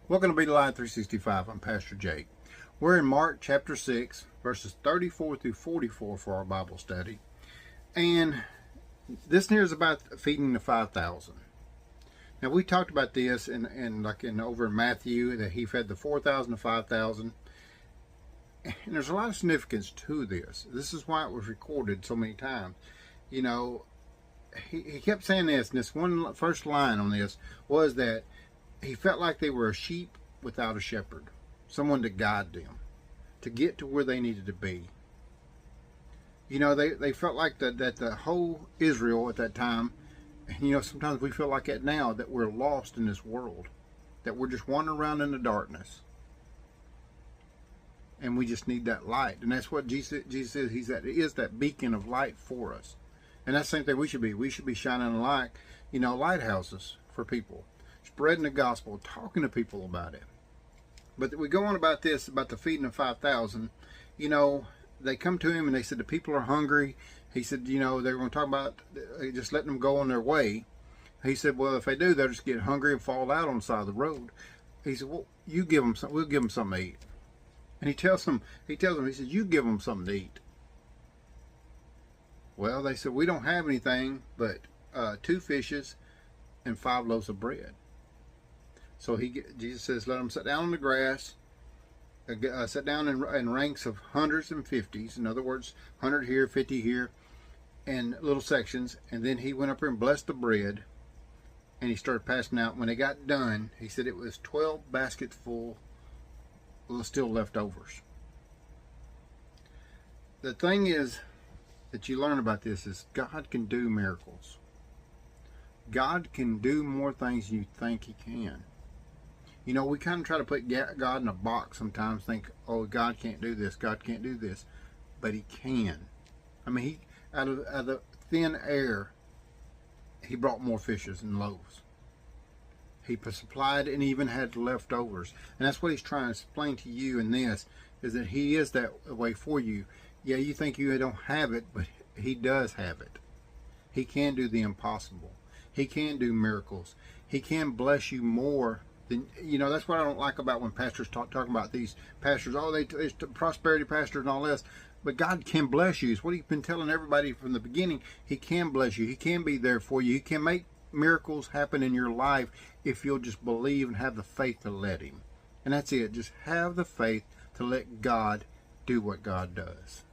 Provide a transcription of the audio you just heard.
Welcome to Be the Light 365. I'm Pastor Jake. We're in Mark chapter 6, verses 34 through 44 for our Bible study. And this here is about feeding the 5,000. Now, we talked about this over in Matthew, that he fed the 4,000 to 5,000. And there's a lot of significance to this. This is why it was recorded so many times. You know, he kept saying this, and this one first line on this was that he felt like they were a sheep without a shepherd, someone to guide them, to get to where they needed to be. You know, they felt like that the whole Israel at that time, you know, sometimes we feel like that now, that we're lost in this world, that we're just wandering around in the darkness. And we just need that light. And that's what Jesus is. He is that beacon of light for us. And that's the same thing we should be. We should be shining a light, you know, lighthouses for people, spreading the gospel, talking to people about it. But we go on about this, about the feeding of 5,000. You know, they come to him and they said the people are hungry. He said, you know, they're going to talk about just letting them go on their way. He said, well, if they do, they'll just get hungry and fall out on the side of the road. He said, well, you give them something. We'll give them something to eat. And he tells them, he says, you give them something to eat. Well, they said, we don't have anything but 2 fishes and 5 loaves of bread. So Jesus says, let them sit down on the grass, sit down in ranks of hundreds and fifties. In other words, 100 here, 50 here, and little sections. And then he went up there and blessed the bread, and he started passing out. When they got done, he said it was 12 baskets full, still leftovers. The thing is that you learn about this is God can do miracles. God can do more things than you think he can. You know, we kind of try to put God in a box sometimes, think, oh, God can't do this, God can't do this. But he can. I mean, he out of the thin air, he brought more fishes and loaves. He supplied and even had leftovers. And that's what he's trying to explain to you in this, is that he is that way for you. Yeah, you think you don't have it, but he does have it. He can do the impossible. He can do miracles. He can bless you more than, you know, that's what I don't like about when pastors talking about these pastors. Oh, it's prosperity pastors and all this. But God can bless you. It's what he's been telling everybody from the beginning. He can bless you. He can be there for you. He can make miracles happen in your life if you'll just believe and have the faith to let him. And that's it. Just have the faith to let God do what God does.